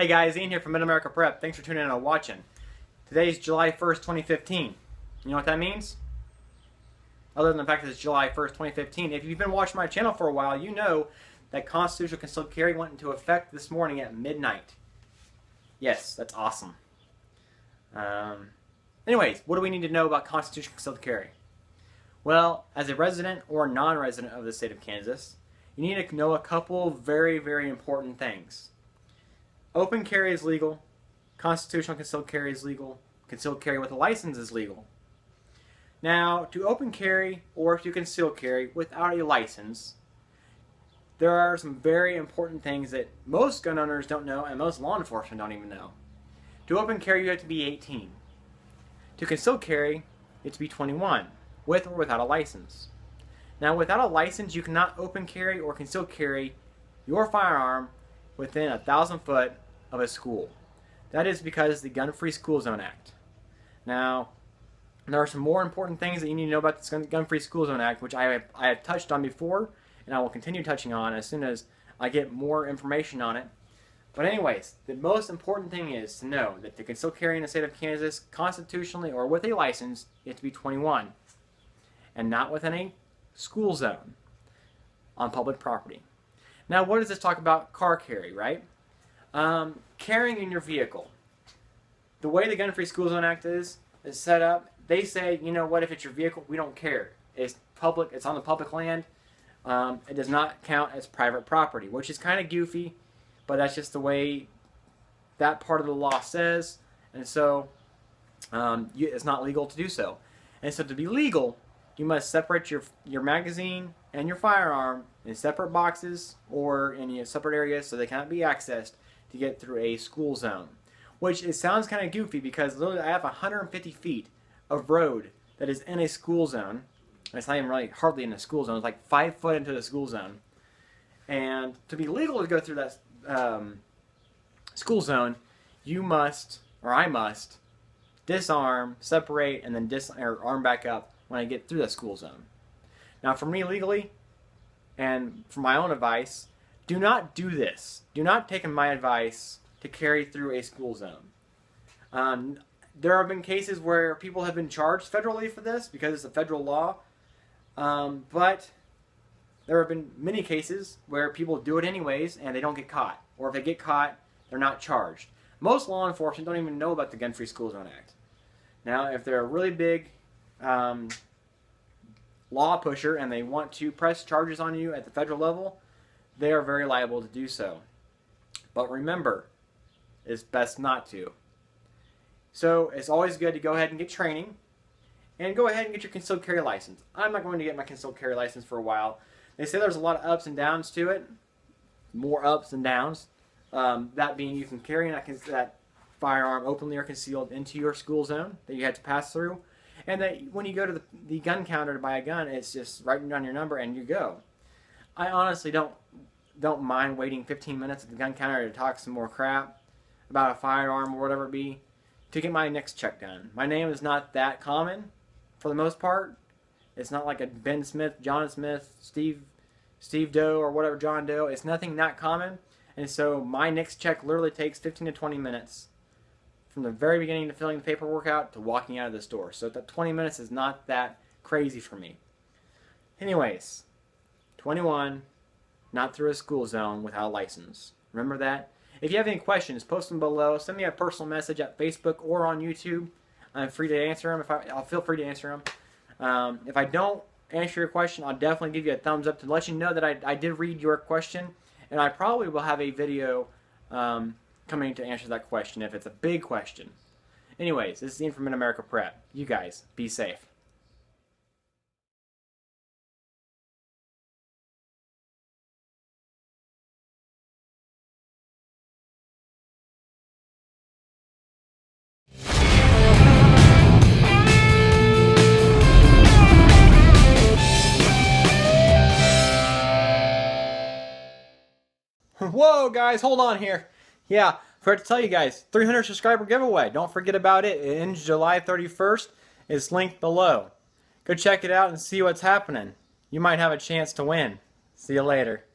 Hey guys, Ian here from Mid-America Prep. Thanks for tuning in and watching. Today's July 1st, 2015. You know what that means? Other than the fact that it's July 1st, 2015, if you've been watching my channel for a while, you know that constitutional concealed carry went into effect this morning at midnight. Yes, that's awesome. Anyways, what do we need to know about constitutional concealed carry? Well, as a resident or non-resident of the state of Kansas, you need to know a couple very, very important things. Open carry is legal. Constitutional concealed carry is legal. Concealed carry with a license is legal. Now, to open carry or to conceal carry without a license, there are some very important things that most gun owners don't know and most law enforcement don't even know. To open carry, you have to be 18. To conceal carry, you have to be 21, with or without a license. Now, without a license, you cannot open carry or conceal carry your firearm within 1,000 foot of a school. That is because of the Gun-Free School Zone Act. Now, there are some more important things that you need to know about this Gun-Free School Zone Act, which I have touched on before, and I will continue touching on as soon as I get more information on it. But anyways, the most important thing is to know that to conceal carry in the state of Kansas, constitutionally or with a license, you have to be 21, and not within a school zone on public property. Now, what does this talk about car carry, right? Carrying in your vehicle. The way the Gun-Free School Zone Act is set up, they say, you know what, if it's your vehicle, we don't care. It's public, it's on the public land. It does not count as private property, which is kind of goofy, but that's just the way that part of the law says, and so it's not legal to do so. And so to be legal, you must separate your magazine and your firearm in separate boxes or in separate areas so they cannot be accessed to get through a school zone. Which it sounds kind of goofy because literally I have 150 feet of road that is in a school zone. It's not even really hardly in a school zone. It's like 5 foot into the school zone. And to be legal to go through that school zone, you must, or I must, disarm, separate, and then arm back up when I get through the school zone. Now, for me legally, and for my own advice, do not do this. Do not take my advice to carry through a school zone. There have been cases where people have been charged federally for this because it's a federal law, but there have been many cases where people do it anyways and they don't get caught. Or if they get caught, they're not charged. Most law enforcement don't even know about the Gun-Free School Zone Act. Now, if they're a really big law pusher and they want to press charges on you at the federal level, they are very liable to do so. But remember, it's best not to. So it's always good to go ahead and get training and go ahead and get your concealed carry license. I'm not going to get my concealed carry license for a while. They say there's a lot of ups and downs to it. More ups than downs. That being you can carry that firearm openly or concealed into your school zone that you had to pass through. And that when you go to the gun counter to buy a gun, it's just writing down your number and you go. I honestly don't mind waiting 15 minutes at the gun counter to talk some more crap about a firearm or whatever it be to get my next check done. My name is not that common for the most part. It's not like a Ben Smith, John Smith, Steve Doe or whatever, John Doe. It's nothing that common. And so my next check literally takes 15 to 20 minutes from the very beginning to filling the paperwork out to walking out of the store. So that 20 minutes is not that crazy for me. Anyways, 21, not through a school zone without a license. Remember that? If you have any questions, post them below. Send me a personal message at Facebook or on YouTube. I'm free to answer them. I'll feel free to answer them. If I don't answer your question, I'll definitely give you a thumbs up to let you know that I did read your question. And I probably will have a video coming to answer that question if it's a big question. Anyways, this is Ian from Mid-America Prep. You guys, be safe. Whoa, guys, hold on here. Yeah, forgot to tell you guys, 300 subscriber giveaway. Don't forget about it. It ends July 31st. It's linked below. Go check it out and see what's happening. You might have a chance to win. See you later.